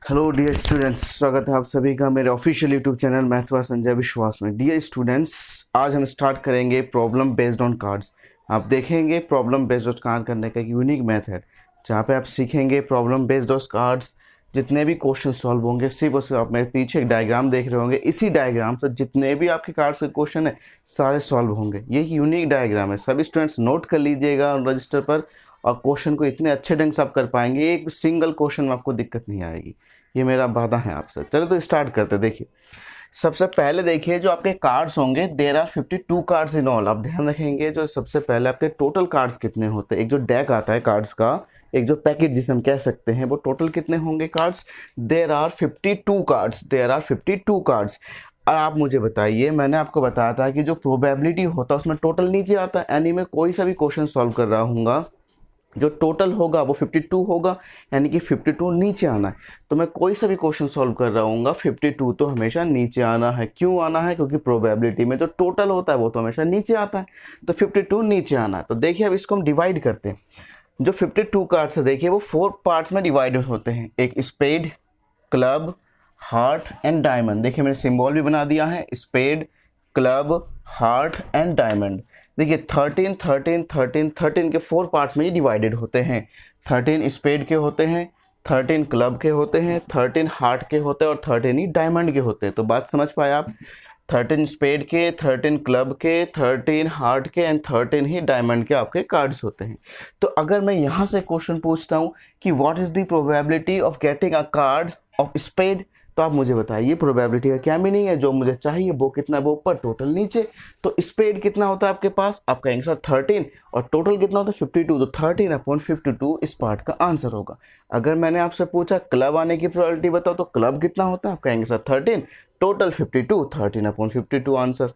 Hello dear students, स्वागत है आप सभी का मेरे official YouTube channel maths by Sanjay विश्वास में। डियर स्टूडेंट्स, आज हम स्टार्ट करेंगे प्रॉब्लम बेस्ड ऑन कार्ड्स। आप देखेंगे प्रॉब्लम बेस्ड ऑन कार्ड करने का एक यूनिक मेथड जहाँ पे आप सीखेंगे प्रॉब्लम बेस्ड ऑन कार्ड्स। जितने भी क्वेश्चन सॉल्व होंगे सिर्फ और सिर्फ आप मेरे पीछे एक डायग्राम देख रहे होंगे, इसी डायग्राम से जितने भी आपके कार्ड्स के क्वेश्चन है सारे सॉल्व होंगे। ये यूनिक डायग्राम है, सभी स्टूडेंट्स नोट कर लीजिएगा रजिस्टर पर और क्वेश्चन को इतने अच्छे ढंग से आप कर पाएंगे, एक सिंगल क्वेश्चन में आपको दिक्कत नहीं आएगी। ये मेरा वादा है आपसे। चलो तो स्टार्ट करते। देखिए सबसे पहले देखिए जो आपके कार्ड्स होंगे, there are 52 cards in all. आप ध्यान रखेंगे जो सबसे पहले आपके टोटल कार्ड्स कितने होते हैं। एक जो डेक आता है कार्ड्स का, एक जो पैकेट जिसे हम कह सकते हैं, वो टोटल कितने होंगे cards. There are 52 cards, there are 52 cards. और आप मुझे बताइए, मैंने आपको बताया था कि जो प्रोबेबिलिटी होता है उसमें टोटल नीचे आता है, यानी मैं कोई सा भी क्वेश्चन सॉल्व कर रहा हूँ जो टोटल होगा वो 52 होगा, यानी कि 52 नीचे आना है। तो मैं कोई सा भी क्वेश्चन सॉल्व कर रहा हूँ 52 तो हमेशा नीचे आना है। क्यों आना है? क्योंकि प्रोबेबिलिटी में जो टोटल होता है वो तो हमेशा नीचे आता है, तो 52 नीचे आना है। तो देखिए अब इसको हम डिवाइड करते हैं। जो 52 कार्ड्स है देखिए वो 4 पार्ट्स में डिवाइड होते हैं। एक spade, club, heart and diamond. देखिए मैंने सिंबल भी बना दिया है, spade, club, heart and diamond. देखिए 13 के 4 पार्ट्स में ये डिवाइडेड होते हैं। 13 स्पेड के होते हैं, 13 क्लब के होते हैं, 13 हार्ट के होते हैं और 13 ही डायमंड के होते हैं। तो बात समझ पाए आप? 13 स्पेड के, 13 क्लब के, 13 हार्ट के एंड 13 ही डायमंड के आपके कार्ड्स होते हैं। तो अगर मैं यहाँ से क्वेश्चन पूछता हूँ कि what is the probability of getting a card of spade, तो आप मुझे बताइए प्रोबेबिलिटी का क्या मीनिंग है। जो मुझे चाहिए वो कितना, वो ऊपर टोटल नीचे। तो स्पेड कितना होता है आपके पास, आपका आंसर 13 और टोटल कितना होता है 52। तो 13/52 इस पार्ट का आंसर होगा। अगर मैंने आपसे पूछा क्लब आने की प्रोबेबिलिटी बताओ, तो क्लब कितना होता है, आपका आंसर 13, टोटल 52, 13/52 आंसर।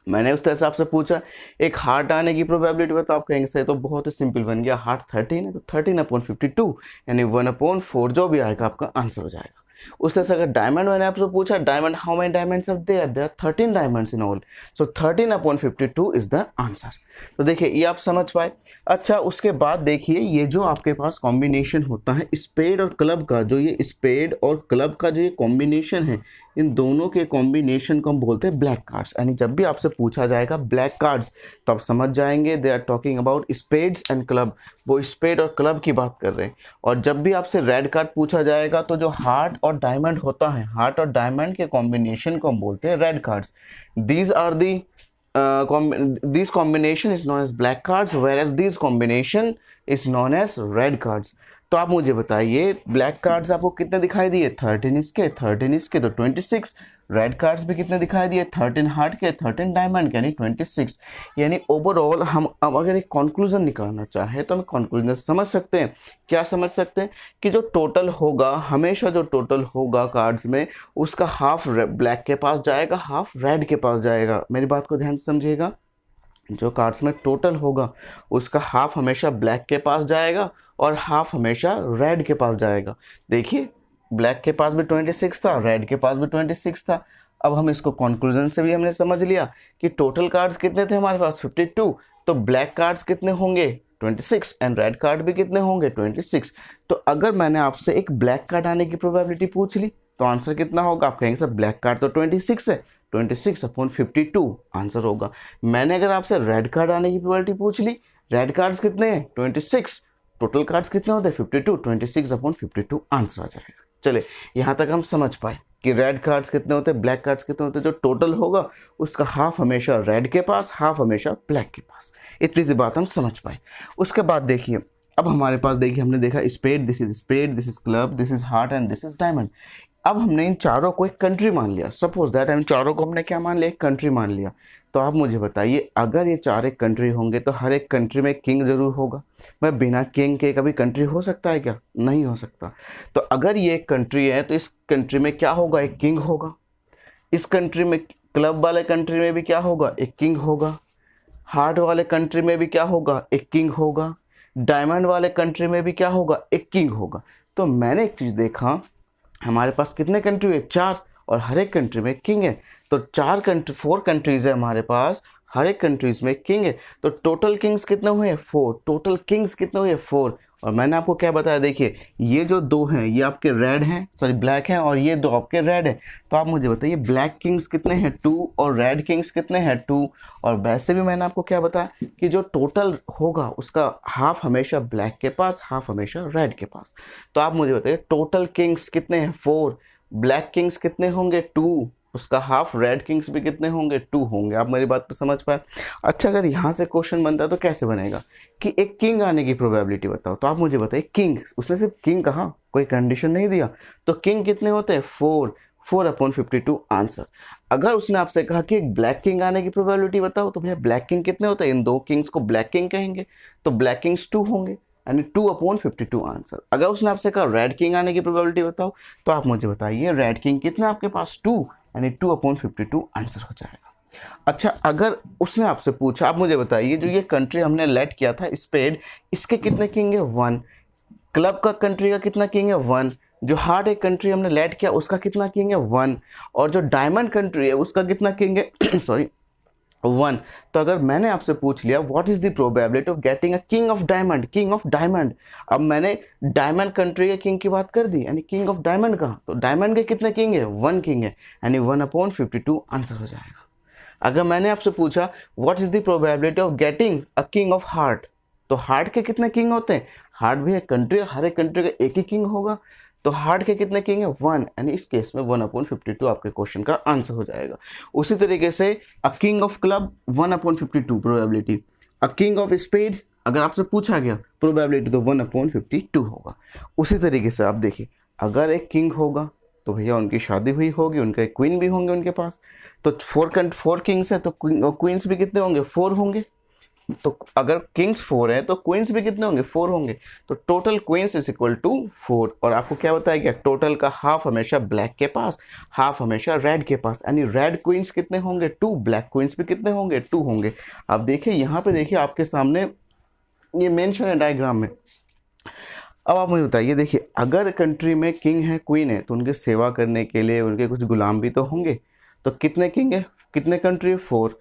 मैंने उस तरह से आपसे पूछा एक हार्ट आने की प्रोबेबिलिटी बताओ, आपका आंसर तो बहुत ही सिंपल बन गया, हार्ट 13 है तो 13/52 यानी 1/4 जो भी आएगा आपका आंसर हो जाएगा। उस तरह से अगर डायमंड मैंने आपसे पूछा diamond how many diamonds are there 13 diamonds in all, so 13/52 is the answer. तो देखिए ये आप समझ पाए। अच्छा उसके बाद देखिए ये जो आपके पास कॉम्बिनेशन होता है स्पेड और क्लब का, जो ये स्पेड और क्लब का जो ये कॉम्बिनेशन है, इन दोनों के कॉम्बिनेशन को हम बोलते हैं ब्लैक कार्ड्स। यानी जब भी आपसे पूछा जाएगा ब्लैक कार्ड्स तो आप समझ जाएंगे they are talking about spades and club, वो स्पेड और क्लब की बात कर रहे हैं। और जब भी आपसे रेड कार्ड पूछा जाएगा तो जो हार्ट और डायमंड होता है, हार्ट और डायमंड के कॉम्बिनेशन को हम बोलते हैं red cards. These are the this combination is known as black cards whereas this combination is known as red cards। तो आप मुझे बताइए ब्लैक कार्ड्स आपको कितने दिखाई दिए, 13 इसके, 13 इसके तो 26। रेड कार्ड्स भी कितने दिखाई दिए, 13 हार्ट के, 13 डायमंड के, यानी 26। यानी ओवरऑल हम अब अगर एक कंक्लूजन निकालना चाहे तो हम कंक्लूजन समझ सकते हैं। क्या समझ सकते हैं कि जो टोटल होगा, हमेशा जो टोटल होगा कार्ड्स में उसका हाफ ब्लैक के पास जाएगा, हाफ रेड के पास जाएगा। मेरी बात को ध्यान से समझिएगा, जो कार्ड्स में टोटल होगा उसका हाफ हमेशा ब्लैक के पास जाएगा और हाफ हमेशा रेड के पास जाएगा। देखिए ब्लैक के पास भी 26 था, रेड के पास भी 26 था। अब हम इसको कंक्लूजन से भी हमने समझ लिया कि टोटल कार्ड्स कितने थे हमारे पास 52, तो ब्लैक कार्ड्स कितने होंगे 26 एंड रेड कार्ड भी कितने होंगे 26। तो अगर मैंने आपसे एक ब्लैक कार्ड आने की प्रोबेबिलिटी पूछ ली तो आंसर कितना होगा, आप कहेंगे सर ब्लैक कार्ड तो 26 है, 26/52 आंसर होगा। मैंने अगर आपसे रेड कार्ड आने की प्रोबेबिलिटी पूछ ली, रेड कार्ड्स कितने हैं 26, टोटल कार्ड्स कितने होते हैं 52, 26/52 आंसर आ जाएगा। चले यहाँ तक हम समझ पाए कि रेड कार्ड्स कितने होते हैं, ब्लैक कार्ड्स कितने होते हैं। जो टोटल होगा उसका हाफ हमेशा रेड के पास, हाफ हमेशा ब्लैक के पास। इतनी सी बात हम समझ पाए। उसके बाद देखिए अब हमारे पास देखिए हमने देखा spade, this is club, this is heart and this is diamond. अब हमने इन चारों को एक कंट्री मान लिया, सपोज दैट इन चारों को हमने क्या मान लिया, एक कंट्री मान लिया। तो आप मुझे बताइए अगर ये चार एक कंट्री होंगे तो हर एक कंट्री में किंग जरूर होगा। मैं बिना किंग के कभी कंट्री हो सकता है क्या? नहीं हो सकता। तो अगर ये एक कंट्री है तो इस कंट्री में क्या होगा, एक किंग होगा। इस कंट्री में क्लब वाले कंट्री में भी क्या होगा, एक किंग होगा। हार्ट वाले कंट्री में भी क्या होगा, एक किंग होगा। डायमंड वाले कंट्री में भी क्या होगा, एक किंग होगा। तो मैंने एक चीज़ देखा, हमारे पास कितने कंट्री है, 4, और हर एक कंट्री में किंग है। तो 4 कंट्रीज है हमारे पास, हर एक कंट्रीज में किंग है। तो टोटल किंग्स कितने हुए, 4, टोटल किंग्स कितने हुए 4, और मैंने आपको क्या बताया, देखिए ये जो दो हैं ये आपके रेड हैं, सॉरी ब्लैक हैं, और ये दो आपके रेड हैं। तो आप मुझे बताइए ब्लैक किंग्स कितने हैं 2 और रेड किंग्स कितने हैं 2। और वैसे भी मैंने आपको क्या बताया कि जो टोटल होगा उसका हाफ हमेशा ब्लैक के पास, हाफ हमेशा रेड के पास। तो आप मुझे बताइए टोटल किंग्स कितने हैं 4, ब्लैक किंग्स कितने होंगे 2, उसका हाफ रेड किंग्स भी कितने होंगे 2 होंगे। आप मेरी बात तो समझ पाए। अच्छा अगर यहाँ से क्वेश्चन बनता है तो कैसे बनेगा कि एक किंग आने की प्रोबेबिलिटी बताओ। तो आप मुझे बताइए किंग, उसने सिर्फ किंग कहा, कोई कंडीशन नहीं दिया। तो किंग कितने होते हैं 4, 4/52 आंसर। अगर उसने आपसे कहा कि एक ब्लैक किंग आने की प्रोबेबिलिटी बताओ, तो भैया ब्लैक किंग कितने होते हैं, इन दो किंग्स को ब्लैक किंग कहेंगे, तो ब्लैक किंग्स 2 होंगे, यानी 2/52 आंसर। अगर उसने आपसे कहा रेड किंग आने की प्रोबेबिलिटी बताओ, तो आप मुझे बताइए रेड किंग कितना आपके पास 2, यानी 2/52 आंसर हो जाएगा। अच्छा अगर उसने आपसे पूछा, आप मुझे बताइए जो ये कंट्री हमने लेट किया था स्पेड, इसके कितने किंग है 1, क्लब का कंट्री का कितना किंग है 1, जो हार्ट एक कंट्री हमने लेट किया उसका कितना किंग है 1, और जो डायमंड कंट्री है उसका कितना किंग है सॉरी 1। तो अगर मैंने आपसे पूछ लिया what is the probability of getting a king of diamond, king of diamond, अब मैंने डायमंड कंट्री के किंग की बात कर दी, यानी किंग ऑफ डायमंड का, तो डायमंड के कितने किंग है 1 किंग है, यानी 1/52 आंसर हो जाएगा। अगर मैंने आपसे पूछा what is the probability of getting a king of heart, तो हार्ट के कितने किंग होते हैं, हार्ट भी एक कंट्री, हर एक कंट्री का एक ही किंग होगा, तो हार्ट के कितने किंग है 1, यानी इस केस में 1/52 आपके क्वेश्चन का आंसर हो जाएगा। उसी तरीके से a king of club 1/52 probability, a king of spade अगर आपसे पूछा गया प्रोबेबिलिटी तो 1/52 होगा। उसी तरीके से आप देखिए अगर एक किंग होगा तो भैया उनकी शादी हुई होगी, उनके क्वीन भी होंगे उनके पास, तो 4 किंग्स है तो क्वींस भी कितने होंगे 4 होंगे, तो अगर किंग्स 4 है तो क्वींस भी कितने होंगे 4 होंगे, तो total queens is equal to 4। और आपको क्या बताया गया टोटल का हाफ हमेशा ब्लैक के पास, हाफ हमेशा रेड के पास, यानी रेड क्वींस कितने होंगे 2, ब्लैक क्वींस भी कितने होंगे 2 होंगे। अब देखिए यहाँ पे देखिए आपके सामने ये मेंशन है डायग्राम में। अब आप मुझे बताइए, देखिए अगर कंट्री में किंग है क्वीन है तो उनके सेवा करने के लिए उनके कुछ गुलाम भी तो होंगे, तो कितने किंग है, कितने कंट्री है 4,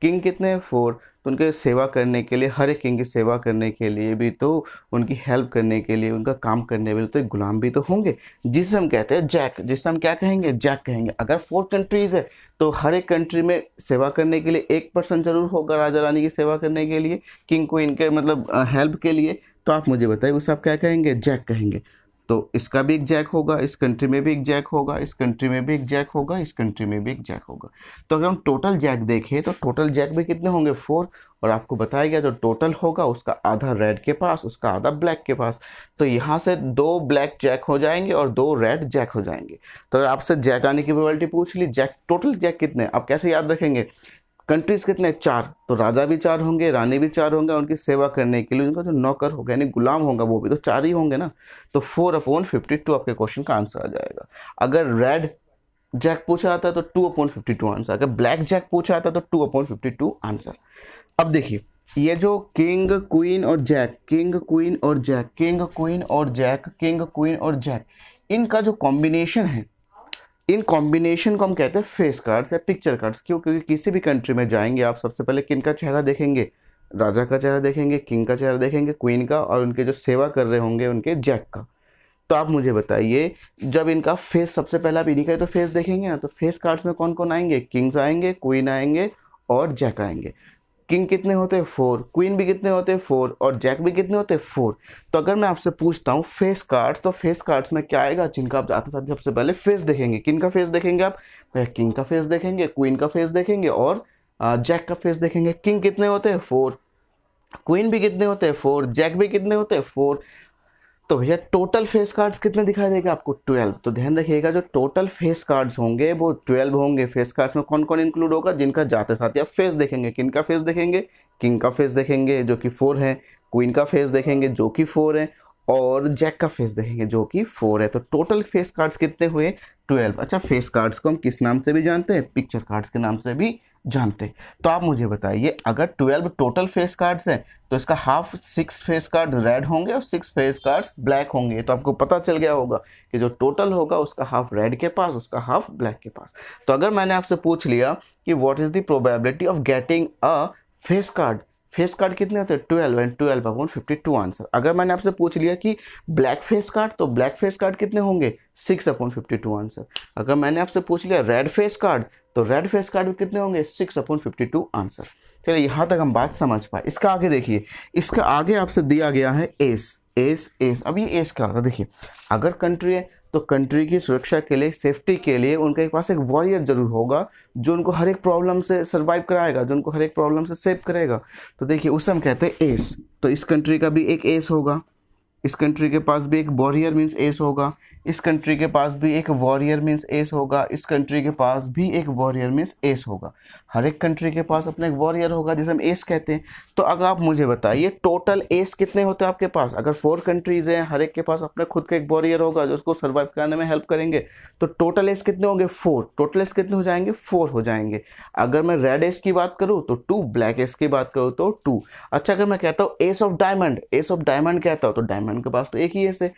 किंग कितने हैं 4, तो उनके सेवा करने के लिए, हर एक किंग की सेवा करने के लिए भी तो, उनकी हेल्प करने के लिए, उनका काम करने के लिए तो एक गुलाम भी तो होंगे, जिसे हम कहते हैं जैक, जिसे हम क्या कहेंगे जैक कहेंगे। अगर 4 कंट्रीज है तो हर एक कंट्री में सेवा करने के लिए एक पर्सन जरूर होगा राजा रानी की सेवा करने के लिए, किंग क्वीन के मतलब हेल्प के लिए, तो आप मुझे बताइए उसे आप क्या कहेंगे जैक कहेंगे। तो इसका भी एक जैक होगा, इस कंट्री में भी एक जैक होगा, इस कंट्री में भी एक जैक होगा, इस कंट्री में भी एक जैक होगा। तो अगर हम टोटल जैक देखें तो टोटल जैक भी कितने होंगे 4, और आपको बताया गया जो टोटल होगा उसका आधा रेड के पास, उसका आधा ब्लैक के पास, तो यहाँ से 2 ब्लैक जैक हो जाएंगे और 2 रेड जैक हो जाएंगे। तो अगर आपसे जैक आने की प्रोबेबिलिटी पूछ ली, जैक टोटल जैक कितने, आप कैसे याद रखेंगे, कंट्रीज कितने 4, तो राजा भी 4 होंगे, रानी भी 4 होंगे, उनकी सेवा करने के लिए उनका जो नौकर होगा यानी गुलाम होगा वो भी तो 4 ही होंगे ना, तो 4/52 आपके क्वेश्चन का आंसर आ जाएगा। अगर रेड जैक पूछा आता है तो 2/52 आंसर, अगर ब्लैक जैक पूछा आता है तो 2/52 आंसर। अब देखिए ये जो किंग क्वीन और जैक, किंग क्वीन और जैक, किंग क्वीन और जैक, किंग क्वीन और जैक, इनका जो कॉम्बिनेशन है, इन कॉम्बिनेशन को हम कहते हैं फेस कार्ड्स या पिक्चर कार्ड्स। क्यों, क्योंकि किसी भी कंट्री में जाएंगे आप सबसे पहले किन का चेहरा देखेंगे, राजा का चेहरा देखेंगे, किंग का चेहरा देखेंगे, क्वीन का, और उनके जो सेवा कर रहे होंगे उनके जैक का। तो आप मुझे बताइए जब इनका फेस, सबसे पहले आप इन्हीं का तो फेस देखेंगे ना, तो फेस कार्ड्स में कौन कौन आएंगे, किंग्स आएंगे, क्वीन आएंगे और जैक आएंगे। किंग कितने होते हैं 4, क्वीन भी कितने होते हैं 4, और जैक भी कितने होते हैं 4। तो अगर मैं आपसे पूछता हूँ फेस कार्ड्स, तो फेस कार्ड्स में क्या आएगा, जिनका आप जाते साथ सबसे पहले फेस देखेंगे, किन का फेस देखेंगे आप, किंग का फेस देखेंगे, क्वीन का फेस देखेंगे और जैक का फेस देखेंगे। किंग कितने होते हैं 4, क्वीन भी कितने होते हैं 4, जैक भी कितने होते हैं 4। तो भैया टोटल फेस कार्ड्स कितने दिखाई देगा आपको 12। तो ध्यान रखिएगा जो टोटल फेस कार्ड्स होंगे वो 12 होंगे। फेस कार्ड्स में कौन कौन इंक्लूड होगा, जिनका जाते साथ आप फेस देखेंगे, किन का फेस देखेंगे, किंग का फेस देखेंगे जो कि 4 है, क्वीन का फेस देखेंगे जो कि 4 है, और जैक का फेस देखेंगे जो कि 4 है। तो टोटल फेस कार्ड्स कितने हुए 12। अच्छा फेस कार्ड्स को हम किस नाम से भी जानते हैं, पिक्चर कार्ड्स के नाम से भी जानते हैं। तो आप मुझे बताइए अगर 12 टोटल फेस कार्ड्स हैं तो इसका हाफ 6 फेस कार्ड रेड होंगे और 6 फेस कार्ड्स ब्लैक होंगे। तो आपको पता चल गया होगा कि जो टोटल होगा उसका हाफ रेड के पास, उसका हाफ ब्लैक के पास। तो अगर मैंने आपसे पूछ लिया कि what is the probability of getting a face card, face card कितने होते हैं 12 एंड 12/52 आंसर। अगर मैंने आपसे पूछ लिया कि ब्लैक फेस कार्ड, तो ब्लैक फेस कार्ड कितने होंगे 6/52 आंसर। अगर मैंने आपसे पूछ लिया रेड फेस कार्ड, तो रेड फेस कार्ड कितने होंगे 6/52 आंसर। चलिए यहाँ तक हम बात समझ पाए। इसका आगे देखिए, इसका आगे आपसे दिया गया है एस एस एस। अब ये एस क्या होता है, देखिए अगर कंट्री है तो कंट्री की सुरक्षा के लिए, सेफ्टी के लिए उनके पास एक वॉरियर जरूर होगा जो उनको हर एक प्रॉब्लम से सर्वाइव कराएगा, जो उनको हर एक प्रॉब्लम से सेव करेगा। तो देखिए उसे हम कहते हैं एस। तो इस कंट्री का भी एक एस होगा, इस कंट्री के पास भी एक वॉरियर मीन्स एस होगा, इस कंट्री के पास भी एक वॉरियर मीन्स एस होगा, इस कंट्री के पास भी एक वॉरियर मीन्स एस होगा। हर एक कंट्री के पास अपना एक वॉरियर होगा जिसे हम एस कहते हैं। तो अगर आप मुझे बताइए टोटल एस कितने होते हैं आपके पास। अगर 4 कंट्रीज हैं, हर एक के पास अपना खुद का एक वॉरियर होगा जो उसको सर्वाइव कराने में हेल्प करेंगे, तो टोटल एस कितने होंगे 4। टोटल एस कितने हो जाएंगे 4 हो जाएंगे। अगर मैं रेड एस की बात करूँ तो 2, ब्लैक एस की बात करूँ तो 2। अच्छा अगर मैं कहता हूँ S of diamond, S of diamond कहता हूँ तो डायमंड के पास तो एक ही एस है।